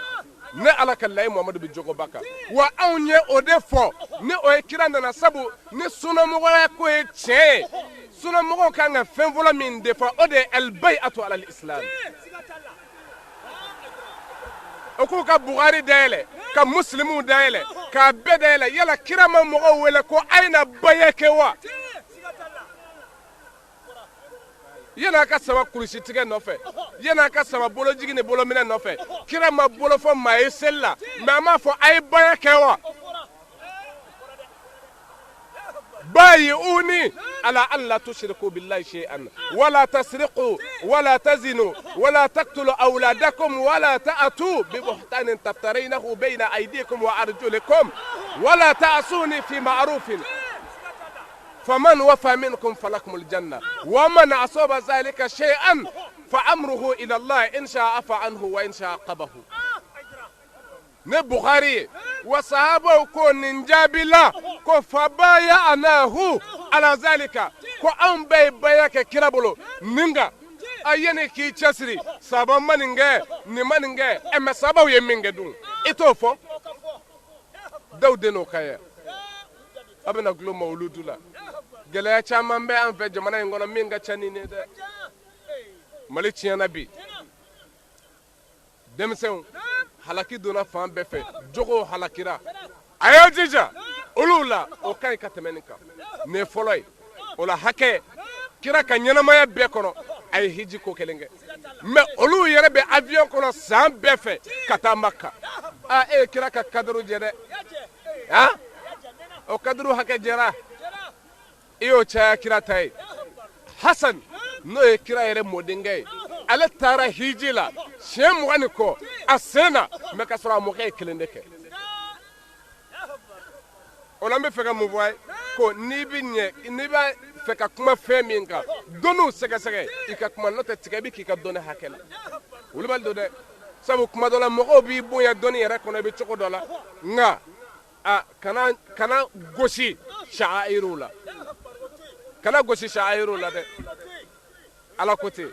ne ala ka layi muhamadu bɛ jogoba kan wa anw ye o de fɔ ni o ye kira nana sabu ni sunnamɔgɔya ko ye tiɲɛ ye sunnamɔgɔw kan ka fɛn fɔlɔ min de fɔ o de ye albay'atu ala al-islam o k'u ka bugari dayɛlɛ ka muslimu dayɛlɛ k'a bɛɛ dayɛlɛ yala kira ma mɔgɔw wele ko a ye na baya kɛ wa yana ka sama kulusi tigɛ nɔfɛ yana ka sama bolojigi ni bolominɛ nɔfɛ kira ma bolo fɔ maa ye seli la mɛ a m'a fɔ a ye baya kɛ wa بايعوني على أن لا تشركوا بالله شيئا ولا تسرقوا ولا تزنوا ولا تقتلوا أولادكم ولا تأتوا ببهتان تفترينه بين أيديكم وأرجلكم ولا تعصوني في معروف فمن وفى منكم فلكم الجنة ومن أصاب ذلك شيئا فأمره إلى الله إن شاء عفى عنه وإن شاء عاقبه. ne Bukhari wa sahaba ko ninjabila ko fabaya anahu ala zalika ko an bai baya ke kirabolo ninga ayene ki chasri saba maninge ni maninge emme saba ye minge dun ito fo dawdeno kaya abena glo mauludula gele ya chama mbe an fe jamana ngono minga chani ne de mali tiana bi demsen halaki dona fan bɛɛ fɛ jogo halakira a y'a jija olu la o ka ɲi ka tɛmɛ nin kan nin ye fɔlɔ ye o la hakɛ kira ka ɲɛnamaya bɛɛ kɔnɔ a ye hiji ko kelen kɛ mɛ olu yɛrɛ bɛ avion kɔnɔ san bɛɛ fɛ ka taa Maka e ye kira ka kaduru jɛ dɛ o kaduru hakɛ jɛra i y'o caya kira ta ye Hasan n'o ye kira yɛrɛ mɔdenkɛ ye ale taara hiji la siɲɛ 20 ni kɔ a sen na mɛ ka sɔrɔ a mɔkɛ ye kelen de kɛ o la n bɛ fɛ ka mun fɔ a ye ko n'i bɛ ɲɛ n'i b'a fɛ ka kuma fɛn min kan dɔnniw sɛgɛsɛgɛ i ka kuma n'o tɛ tigɛ i bɛ k'i ka dɔnni hakɛ la wulibali don dɛ sabu kuma dɔ la mɔgɔw b'i bonya dɔnni yɛrɛ kɔnɔ i bɛ cogo dɔ la nka kana gosi sha'airuw la kana gosi sha'airuw la dɛ ala ko ten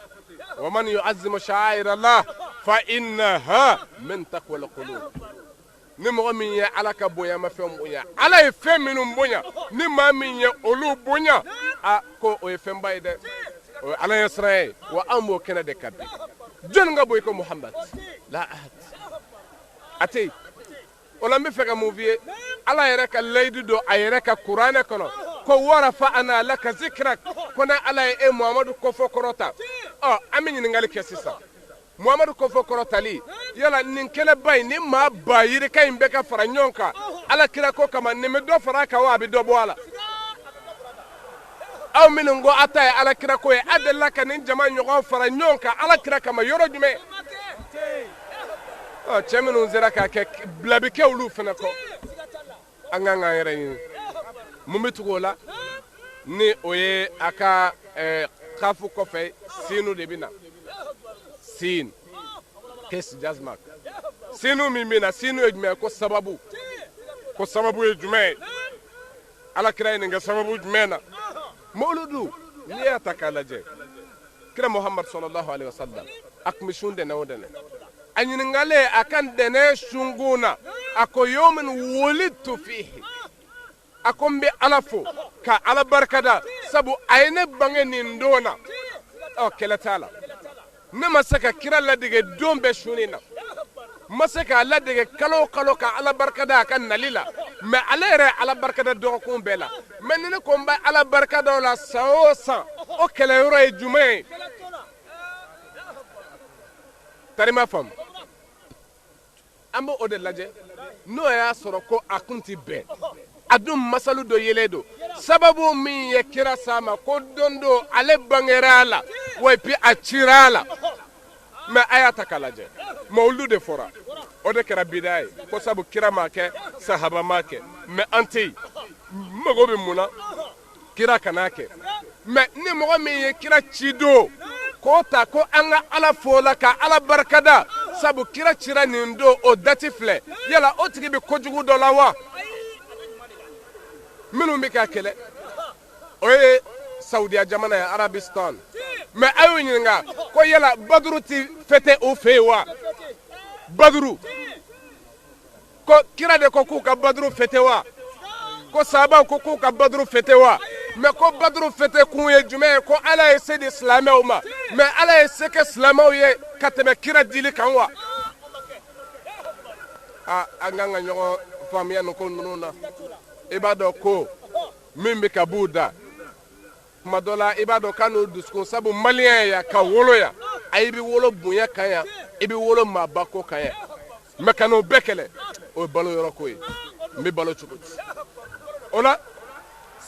ومن يعظم شعائر الله فإنها من تقوى القلوب ni mɔgɔ min ye ala ka bonya ma fɛn bonya ala ye fɛn minnu bonya ni maa min ye olu bonya ko o ye fɛnba ye dɛ o ye ala ye siran ye wa an b'o kɛnɛ de ka bi jɔnni ka bɔ i ko Muhammad la ahad a tɛ yen o la n bɛ fɛ ka mun f'i ye ala yɛrɛ ka layidu don a yɛrɛ ka kuranɛ kɔnɔ ko warafa'ana laka zikrak ko na ala ye Muhammadu kɔfɔ kɔrɔta an bɛ ɲininkali kɛ sisan Muhammadu kɔfɔ kɔrɔtali yala nin kɛnɛba in ni maa ba yirika in bɛ ka fara ɲɔgɔn kan ala kira ko kama nin bɛ dɔ fara a kan wa a bɛ dɔ bɔ a la aw minnu ko a ta ye ala kira ko ye a delila ka nin jama ɲɔgɔn fara ɲɔgɔn kan ala kira kama yɔrɔ jumɛn cɛ minnu sera k'a kɛ bila bɛ kɛ olu fana kɔ an kan k'an yɛrɛ ɲini mun bɛ tugu o la ni o ye a ka kafu kɔfɛ sinu de bɛ na sin kesi jazmak sinu min bɛ na sinu ye jumɛn ko sababu ye jumɛn ye ala kira ye nin kɛ sababu jumɛn na mawludu n'i y'a ta k'a lajɛ kira Muhammad sallallahu alaihi wasallam a tun bɛ sun dɛnɛ o dɛnɛ a ɲininkalen a ka dɛnɛ sunkun na a ko yawmin wulidtu fihi a ko n bɛ ala fo ka ala barikada sabu a ye ne bange nin don na kɛlɛ t'a la ne ma se ka kira ladege don bɛɛ sunin na n ma se k'a ladege kalo o kalo ka ala barikada a ka nali la mɛ ale yɛrɛ ala barikada dɔgɔkun bɛɛ la mɛ ni ne ko n bɛ ala barikada o la san o san o kɛlɛyɔrɔ ye jumɛn ye tari ma faamu an bɛ o de lajɛ n'o y'a sɔrɔ ko a kun tɛ bɛn a dun masalu dɔ yelen don sababu min ye kira s'a ma ko don do ale bangera a la wa puis a cira a la mɛ a y'a ta k'a lajɛ mawulu de fɔra o de kɛra bida ye ko sabu kira m'a kɛ sahaba m'a kɛ mɛ an tɛ yen mago bɛ mun na kira kan'a kɛ mɛ ni mɔgɔ min ye kira ci don k'o ta ko an ka ala fo la ka ala barikada sabu kira cira nin don o dati filɛ yala o tigi bɛ kojugu dɔ la wa minnu bɛ ka kɛlɛ o ye Saudiya jamana ye Arabistan mɛ a y'o ɲininka ko yala baduru tɛ fêté o fɛ yen wa baduru ko kira de ko k'u ka baduru fêté wa ko sahabaw ko k'u ka baduru fêté wa mɛ ko baduru fêté kun ye jumɛn ye ko ala ye se di silamɛw ma mɛ ala ye se kɛ silamɛw ye ka tɛmɛ kira dili kan wa an kan ka ɲɔgɔn faamuya nin ko ninnu na i b'a dɔn ko min bɛ ka b'u da kuma dɔ la i b'a dɔn k'a n'o dusukun sabu maliyɛn ya ka wolo yan a i bɛ wolo bonya kan yan i bɛ wolo maaba ko kan yan mɛ ka n'o bɛɛ kɛlɛ o ye balo yɔrɔ ko ye n bɛ balo cogo di o la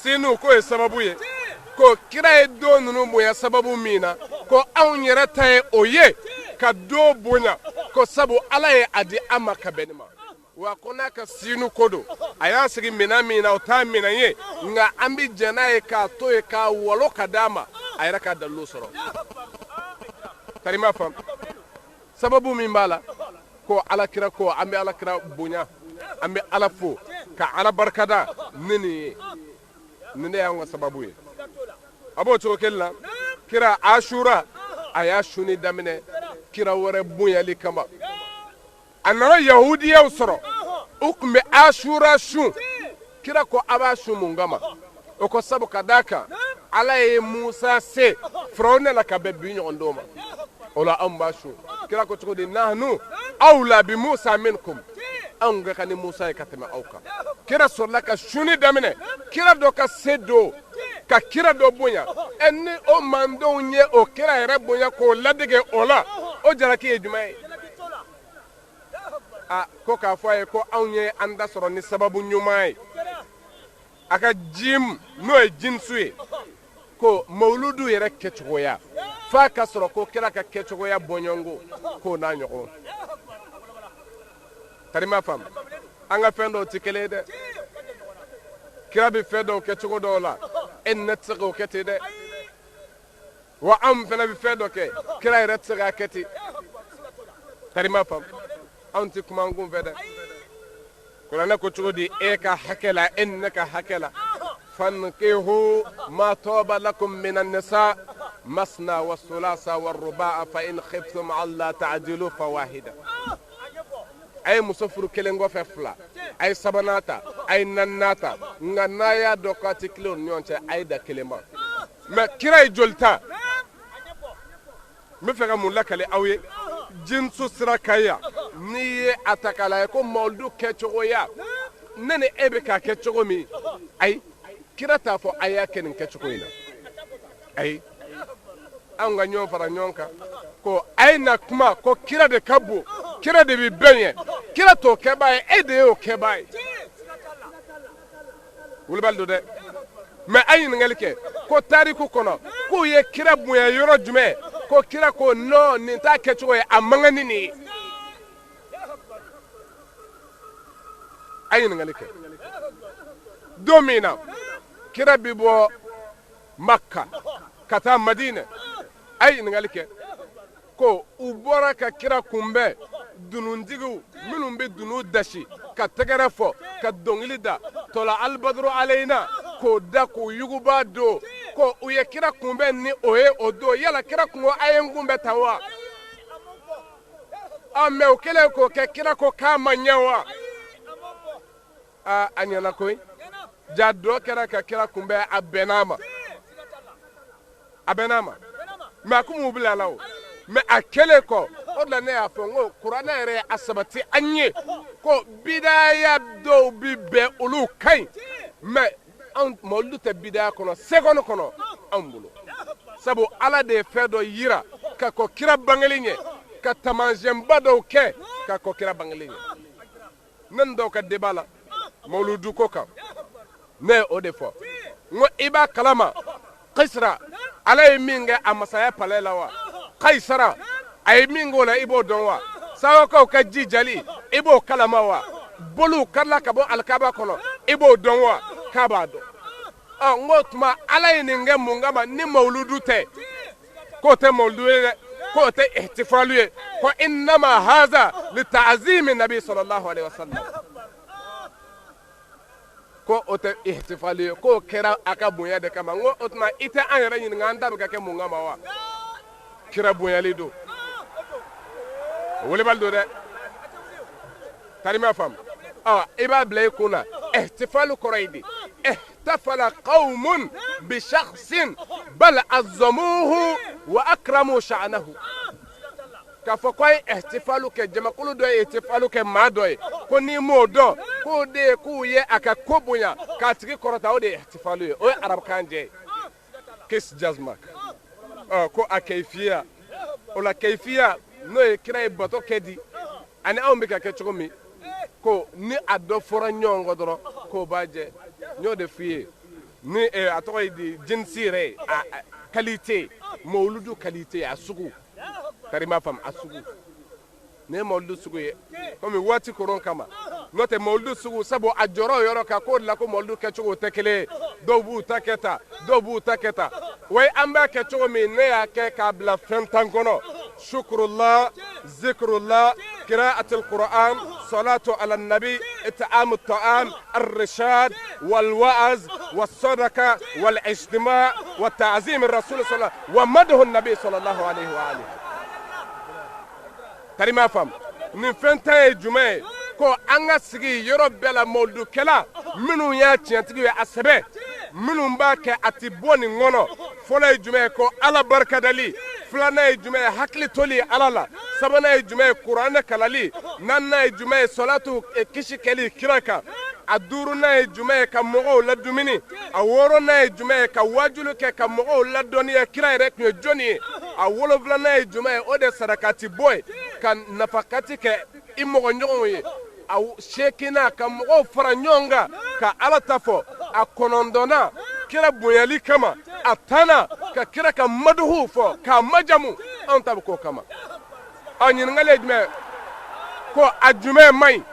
sinu ko ye sababu ye ko kira ye do nunu bonya sababu mina ko anw yɛrɛ ta ye o ye ka do bonya ko sabu ala ye a di an ma ka bɛn ma wa ko n'a ka sinu ko don a y'an sigi mina min na o t'a mina ye nka an bi jɛn n'a ye k'a to ye k'a walo ka d'a ma a yɛrɛ ka dalilu sɔrɔ tari m'a faamu sababu min b'a la ko alakira ko an bɛ alakira bonya an bɛ ala fo ka ala barikada ni nin ye nin de y'an ka sababu ye a b'o cogo kelen na kira ashura a y'a suni daminɛ kira wɛrɛ bonyali kama a nana yahudiyaw sɔrɔ u tun bɛ ashura sun kira ko a b'a sun mun kama o ko sabu ka d'a kan ala ye musa se firawuna la ka bɛn bi ɲɔgɔn dɔw ma o la anw b'a sun kira ko cogo di nahnu awla bi musa minkum anw ka kan ni musa ye ka tɛmɛ aw kan kira sɔrɔla ka suni daminɛ kira dɔ ka se don ka kira dɔ bonya ni o mandenw ye o kira yɛrɛ bonya k'o ladege o la o jalaki ye jumɛn ye ko k'a fɔ a ye ko anw ye an da sɔrɔ ni sababu ɲuman ye a ka jim n'o ye jinsu ye ko mawuludu yɛrɛ kɛcogoya f'a ka sɔrɔ ko kira ka kɛcogoya bɔɲɔngo k'o n'a ɲɔgɔn tari m'a faamu an ka fɛn dɔw tɛ kelen ye dɛ kira bɛ fɛn dɔw kɛ cogo dɔw la e ni ne tɛ se k'o kɛ ten dɛ wa anw fana bɛ fɛn dɔ kɛ kira yɛrɛ tɛ se k'a kɛ ten tari m'a faamu anw tɛ kuma an kun fɛ dɛ kuranɛ ko cogo di e ka hakɛ la e ni ne ka hakɛ la fankihu ma taba lakum min an-nisa masna wa sulasa wa ruba'a fa in khiftum alla ta'dilu fawahida a ye muso furu kelen kɔfɛ fila a ye sabanan ta a ye naaninan ta nka n'a y'a dɔn k'a tɛ tilen o ni ɲɔgɔn cɛ a ye da kelen ma mɛ kira ye joli ta n bɛ fɛ ka mun lakale aw ye jinsu sira kan yan n'i ye a ta k'a lajɛ ko mawuludu kɛcogoya ne ni e bɛ k'a kɛ cogo min ayi kira t'a fɔ a y'a kɛ nin kɛcogo in na ayi anw ka ɲɔgɔn fara ɲɔgɔn kan ko a ye na kuma ko kira de ka bon kira de bɛ bɛn ye kira t'o kɛbaa ye e de y'o kɛbaa ye wulibali don dɛ mɛ a ye ɲininkali kɛ ko tariku kɔnɔ k'u ye kira bonya yɔrɔ jumɛn ko kira ko non nin t'a kɛcogo ye a man kan ni nin ye a ye ɲininkali kɛ don min na kira bi bɔ Makka ka taa Madina a ye ɲininkali kɛ ko u bɔra ka kira kunbɛn dununtigiw minnu bɛ dunu dasi ka tɛgɛrɛ fɔ ka dɔnkili da tɔla alibaduru aleyina k'o da k'o yuguba don ko u ye kira kunbɛn ni o ye o don yala kira kungo a ye n kunbɛn tan wa mɛ o kɛlen k'o kɛ kira ko k'a ma ɲɛ wa a ɲɛna koyi ja dɔ kɛra ka kira kunbɛn a bɛnn'a ma mɛ a ko mun bila la o mɛ a kɛlen kɔ o de la ne y'a fɔ n ko kuranɛ yɛrɛ ye a sabati an ye ko bidaya dɔw bi bɛn olu ka ɲi mɛ anw mawuludu tɛ bidaya kɔnɔ seconde kɔnɔ anw bolo sabu ala de ye fɛn dɔ yira ka kɔ kira bangeli ɲɛ ka taamasiyɛnba dɔw kɛ ka kɔ kira bangeli ɲɛ ne ni dɔw ka débat la mawuludu ko kan ne ye o de fɔ n ko i b'a kalama Kisra ala ye min kɛ a masaya palais la wa Kaisara a ye min k'o la i b'o dɔn wa sawakaw ka ji jali i b'o kalama wa boluw karila ka bɔ alikaba kɔnɔ i b'o dɔn wa k'a b'a dɔn n k'o tuma ala ye nin kɛ mun kama ni mawuludu tɛ k'o tɛ mawuludu ye dɛ k'o tɛ ihtifalu ye ko innama haza li ta'zimi nabi sallallahu alaihi wasallam ko o tɛ ihtifalu ye k'o kɛra a ka bonya de kama n ko o tuma i tɛ an yɛrɛ ɲininka an ta bɛ ka kɛ mun kama wa kira bonyali don wolibali don dɛ tari ma faamu i b'a bila i kun na ihtifalu kɔrɔ ye di ihtafala qawmun bi shakhsin bal azzamuhu wa akramu sha'nahu k'a fɔ ko a ye ihtifalu kɛ jamakulu dɔ ye ihtifalu kɛ maa dɔ ye ko n'i m'o dɔn k'o de ye k'u ye a ka ko bonya k'a tigi kɔrɔta o de ye ihtifalu ye o ye arabukan jɛ ye kiss jazmak ko a kayfiya o la kayfiya n'o ye kira ye bato kɛ di ani anw bɛ ka kɛ cogo min ko ni a dɔ fɔra ɲɔgɔn kɔ dɔrɔn k'o b'a jɛ n y'o de f'i ye ni a tɔgɔ di jinsi yɛrɛ a qualité mawludu qualité a sugu tarima fam a sugu ne mawludu sugu ye komi waati koron kama n'o tɛ mawludu sugu sabu a jɔrɔ yɔrɔ kan k'o de la ko mawludu kɛcogo tɛ kelen ye dɔw b'u ta kɛ tan dɔw b'u ta kɛ tan wa an b'a kɛ cogo min ne y'a kɛ k'a bila fɛn tan kɔnɔ shukrullah zikrullah قراءة القرآن صلاة على النبي إطعام الطعام الرشاد والوعظ والصدقة والاجتماع والتعظيم الرسول صلى الله عليه وسلم ومدح النبي صلى الله عليه وآله ترى ما فهم من فنتي جمعة كو أنغا سيجي يروب بلا مولدو كلا منو ياتي أنتي أسبه منو مباكي أتبوني نغنو فلا جمعة كو على بركة دلي فلانا جمعة حكلي تولي على لا سبنا جمعة قرآن كلالي نانا جمعة صلاة كشي كلي كراكا أدورنا جمعة كمغو لدوميني أورونا جمعة كواجلو كمغو لدوني كرا يركني جوني أولو فلانا جمعة أودي سركاتي بوي كان نفقاتي كإمغو نيوي أو شيكينا كمغو فرانيونغا كألا تفو أكونندونا kira bonyali kama atana ka kira ka maduhu fo ka majamu an tabu ko kama anyin ngale dme ko ajume mai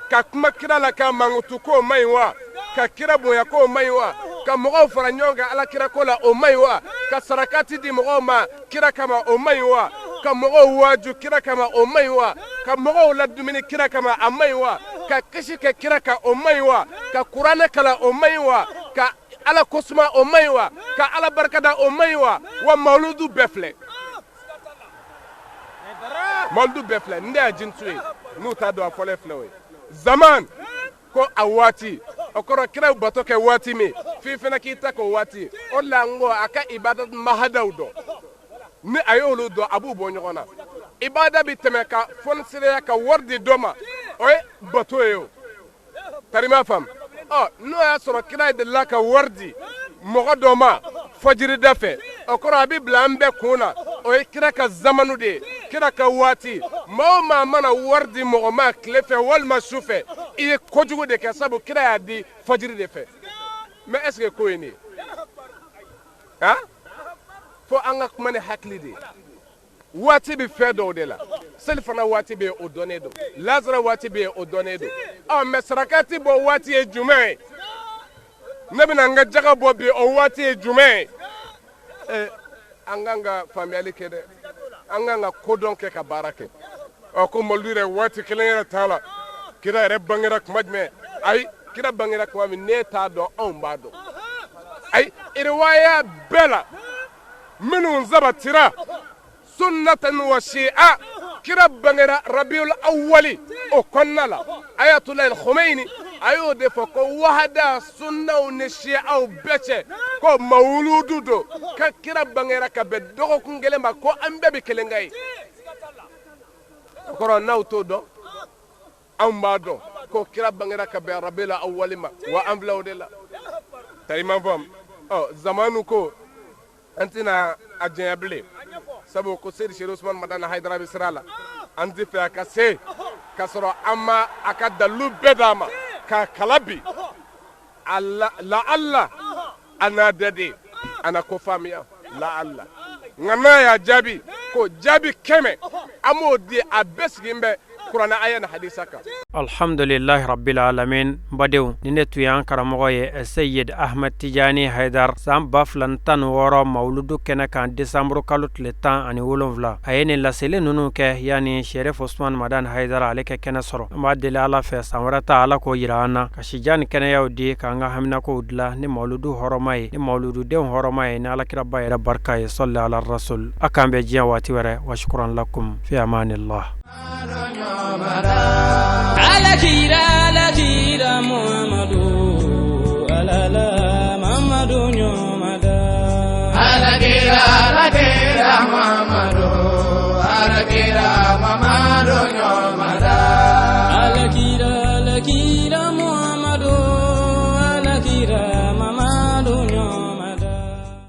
ka kuma kira la ka mangutu ko mai wa ka kira bonya ko mai wa ka mogo faranyonga ala kira ko la o mai wa ka sarakati di mogo ma kira kama o mai wa ka mogo waju kira kama o mai wa ka mogo la dumini kira kama amai wa ka kishi ka kira ka o mai wa ka qur'ana kala o mai wa ka ala kosuma o maywa ka ala barkada o maywa wa mauludu befle mauludu befle nde a jintuwe nuta do a fole flewe zaman ko a wati okoro kira bato ke wati mi fi fena kita ko wati o la ngo aka ibadat mahadawdo ni ayolu do abu bonyona ibada bi temeka fon sire ka wardi doma o bato yo tarima fam oh no ya soro kira de la ka wardi mogo doma fajiri dafe okoro abi blambe kuna o kira ka zamanu de kira ka wati ma mana wardi mogo ma klefe wal masufe e kojugo de ka sabu kira ya di fajiri defe mais est-ce que ko ni ha fo anga kumane hakli de wati bi fedo de la selfana wati be o donedo lazara wati be o donedo a mesrakati bo wati e jume nabina nga jaga bo be o wati e jume anganga family kede anganga kodon ke ka barake o ko moldure wati kelera tala kira re bangira kmadme ay kira bangira kwami neta do on bado ay irwaya bela minun zabatira sunnatan wa shi'a kira bangera rabiul awwali o konnala ayatullah al-khumaini ayo de foko wahada sunna wa shi'a o beche ko mawludu do ka kira bangera ka be dogo kungele ma ko ambe be kelengai ko nawto do ambado ko kira bangera ka be rabiul awwali ma wa amblawdela tayman fam oh zamanu ko antina ajable sabu ko seydi Cheikh Ousmane Madana Haydara Bisrala anti fa ka se kasoro amma aka dalu bedama ka kalabi alla la alla ana dade ana ko famiya la alla ngana ya jabi ko jabi keme amodi abesgimbe Qur'ana ayana hadisaka alhamdulillah rabbil alamin badew ninetu yan karamogo ye Sayyid Ahmed Tijani Haydar sam baflan tan woro mawludu kena kan December kalut le tan ani wolonvla ayene la sele nunu ke yani Sherif Ousmane Madane Haydara aleke kena soro ma de la fe samrata ala ko yirana ka shijan kena yawdi ka nga hamna ko udla ni mawludu horomay ni mawludu de horomay na ala kiraba ya barka ya salli ala rasul akambe jiya wati wara wa shukran lakum fi amanillah على كيرا محمد على محمد نيومدا على كيرا محمد على كيرا